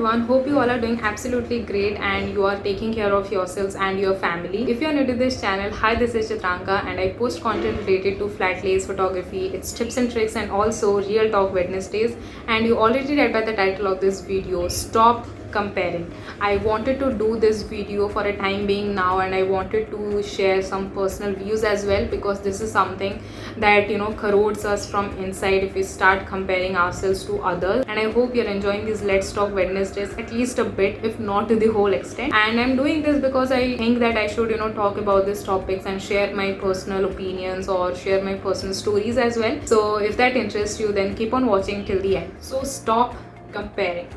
everyone, hope you all are doing absolutely great and you are taking care of yourselves and your family. If you are new to this channel, hi, this is Chitranka and I post content related to flat lays photography, its tips and tricks and also real talk Wednesdays. And you already read by the title of this video, stop comparing. I wanted to do this video for a time being now, and I wanted to share some personal views as well, because this is something that corrodes us from inside if we start comparing ourselves to others. And I hope you're enjoying these Let's Talk Wednesdays at least a bit, if not to the whole extent. And I'm doing this because I think that I should talk about these topics and share my personal opinions or share my personal stories as well. So if that interests you, then keep on watching till the end. So stop comparing.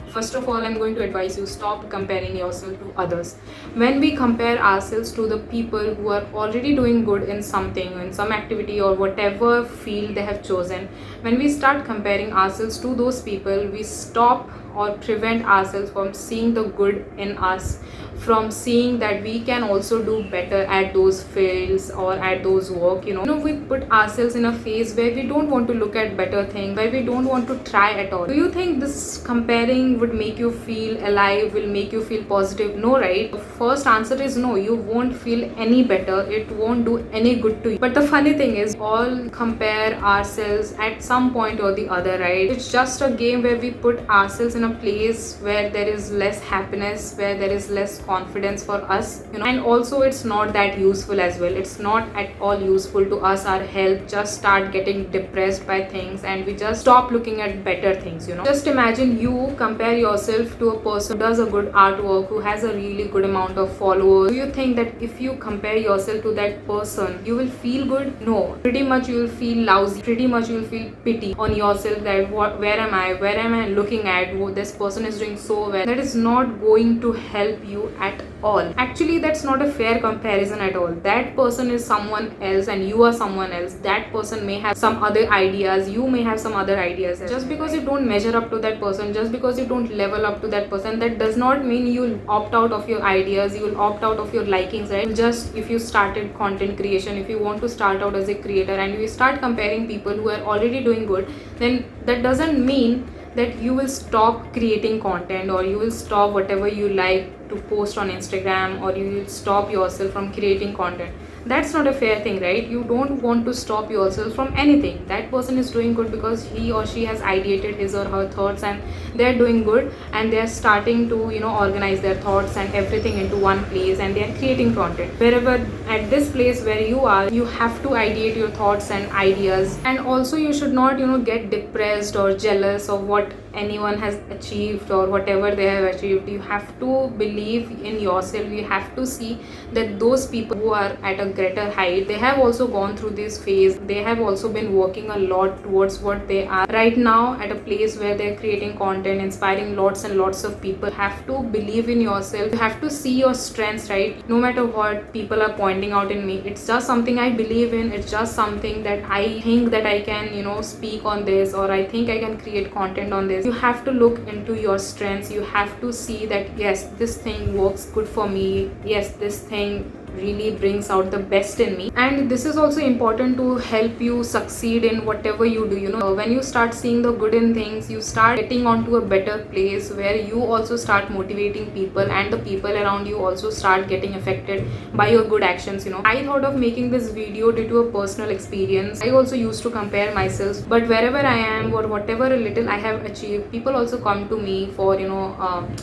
First of all, I'm going to advise you, stop comparing yourself to others. When we compare ourselves to the people who are already doing good in something, in some activity or whatever field they have chosen, when we start comparing ourselves to those people, we stop or prevent ourselves from seeing the good in us, from seeing that we can also do better at those fields or at those work. We put ourselves in a phase where we don't want to look at better things, where we don't want to try at all. Do you think this comparing would make you feel alive, will make you feel positive? No, right? The first answer is no. You won't feel any better, it won't do any good to you. But the funny thing is, all compare ourselves at some point or the other, right? It's just a game where we put ourselves in a place where there is less happiness, where there is less confidence for us, and also it's not that useful as well. It's not at all useful to us, our health. Just start getting depressed by things and we just stop looking at better things. Just imagine you compare yourself to a person who does a good artwork, who has a really good amount of followers. Do you think that if you compare yourself to that person, you will feel good? No, pretty much you will feel lousy, pretty much you will feel pity on yourself, that where am I looking at? This person is doing so well. That is not going to help you at all. Actually, that's not a fair comparison at all. That person is someone else and you are someone else. That person may have some other ideas, you may have some other ideas. Just because you don't measure up to that person, just because you don't level up to that person, that does not mean you'll opt out of your ideas, you'll opt out of your likings, right? Just if you started content creation, if you want to start out as a creator and you start comparing people who are already doing good, then that doesn't mean that you will stop creating content or you will stop whatever you like to post on Instagram, or you will stop yourself from creating content. That's not a fair thing, right? You don't want to stop yourself from anything. That person is doing good because he or she has ideated his or her thoughts and they're doing good, and they're starting to organize their thoughts and everything into one place, and they're creating content. Wherever at this place where you are, you have to ideate your thoughts and ideas. And also you should not get depressed or jealous of what anyone has achieved or whatever they have achieved. You have to believe in yourself. You have to see that those people who are at a greater height, they have also gone through this phase. They have also been working a lot towards what they are right now, at a place where they're creating content, inspiring lots and lots of people. You have to believe in yourself. You have to see your strengths, right? No matter what people are pointing out in me, it's just something I believe in. It's just something that I think that I can speak on this, or I think I can create content on this. You have to look into your strengths. You have to see that yes, this thing works good for me, yes, this thing really brings out the best in me. And this is also important to help you succeed in whatever you do. When you start seeing the good in things, you start getting onto a better place where you also start motivating people, and the people around you also start getting affected by your good actions. I thought of making this video due to a personal experience. I also used to compare myself, but wherever I am or whatever a little I have achieved, people also come to me for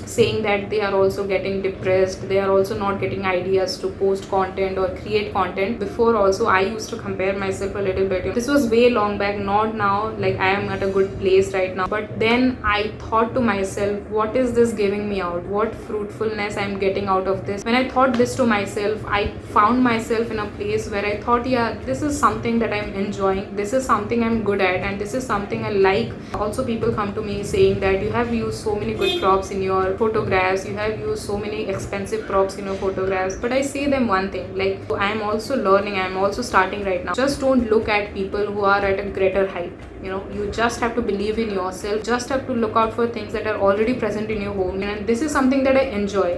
saying that they are also getting depressed, they are also not getting ideas to post content or create content. Before also I used to compare myself a little bit. This was way long back, not now. Like, I am at a good place right now, but then I thought to myself, what is this giving me out? What fruitfulness I'm getting out of this? When I thought this to myself, I found myself in a place where I thought, yeah, this is something that I'm enjoying, this is something I'm good at, and this is something I like. Also, people come to me saying that you have used so many good props in your photographs, you have used so many expensive props in your photographs. But I say them one thing, like, I'm also learning, I'm also starting right now. Just don't look at people who are at a greater height. You just have to believe in yourself, just have to look out for things that are already present in your home. And this is something that I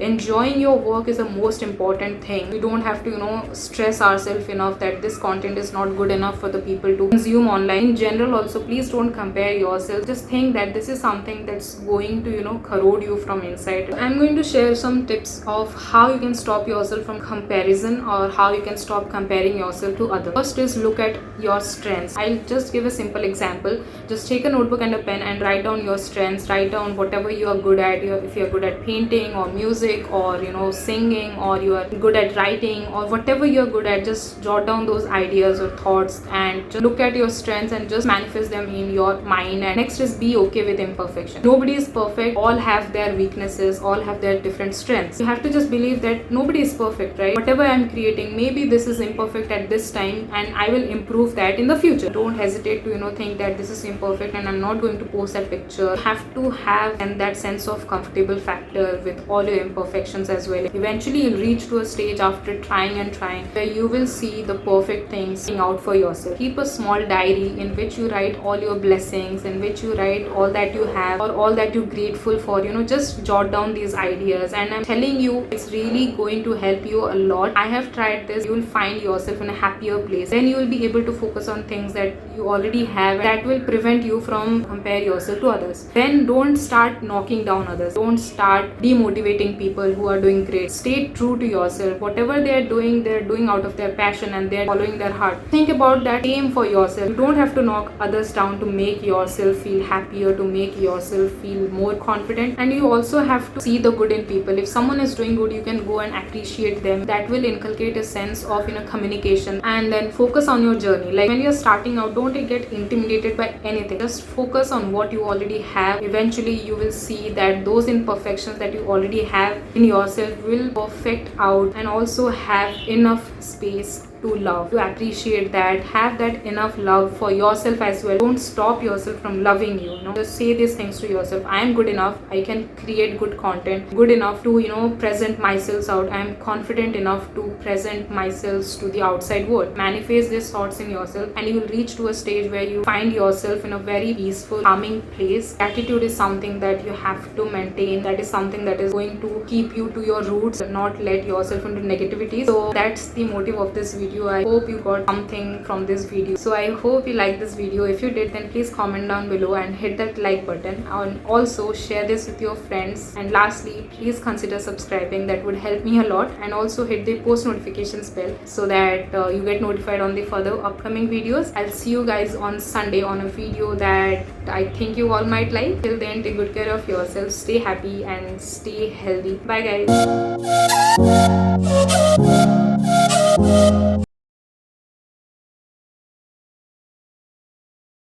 enjoying your work is the most important thing. We don't have to stress ourselves enough that this content is not good enough for the people to consume online. In general also, please don't compare yourself. Just think that this is something that's going to corrode you from inside. I'm going to share some tips of how you can stop yourself from comparison, or how you can stop comparing yourself to others. First is look at your strengths. I'll just give a simple example. Just take a notebook and a pen and write down your strengths. Write down whatever you are good at. If you're good at painting or music or singing, or you are good at writing, or whatever you're good at, just jot down those ideas or thoughts and just look at your strengths and just manifest them in your mind. And next is be okay with imperfection. Nobody is perfect. All have their weaknesses, all have their different strengths. You have to just believe that nobody is perfect, right? Whatever I'm creating, maybe this is imperfect at this time and I will improve that in the future. Don't hesitate to think that this is imperfect and I'm not going to post that picture. You have to have that sense of comfortable factor with all your imperfections as well. Eventually you'll reach to a stage after trying and trying where you will see the perfect things out for yourself. Keep a small diary in which you write all your blessings, in which you write all that you have or all that you're grateful for. Just jot down these ideas, and I'm telling you, it's really going to help you a lot. I have tried this. You will find yourself in a happier place. Then you will be able to focus on things that you already have, that will prevent you from compare yourself to others. Then don't start knocking down others. Don't start demotivating people who are doing great. Stay true to yourself. Whatever they're doing out of their passion and they're following their heart. Think about that. Aim for yourself. You don't have to knock others down to make yourself feel happier, to make yourself feel more confident. And you also have to see the good in people. If someone is doing good, you can go and appreciate them. That will inculcate a sense of communication. And then focus on your journey. Like when you're starting out, don't get intimidated by anything. Just focus on what you already have. Eventually you will see that those imperfections that you already have in yourself will perfect out, and also have enough space to love, to appreciate that, have that enough love for yourself as well. Don't stop yourself from loving you. Just say these things to yourself. I am good enough. I can create good content, good enough to present myself out. I am confident enough to present myself to the outside world. Manifest these thoughts in yourself, and you will reach to a stage where you find yourself in a very peaceful, calming place. Gratitude is something that you have to maintain. That is something that is going to keep you to your roots, not let yourself into negativity. So that's the motive of this video. I hope you got something from this video. So I hope you liked this video. If you did, then please comment down below and hit that like button, and also share this with your friends. And lastly, please consider subscribing. That would help me a lot. And also hit the post notifications bell so that you get notified on the further upcoming videos. I'll see you guys on Sunday on a video that I think you all might like. Till then, take good care of yourself, stay happy and stay healthy. Bye guys.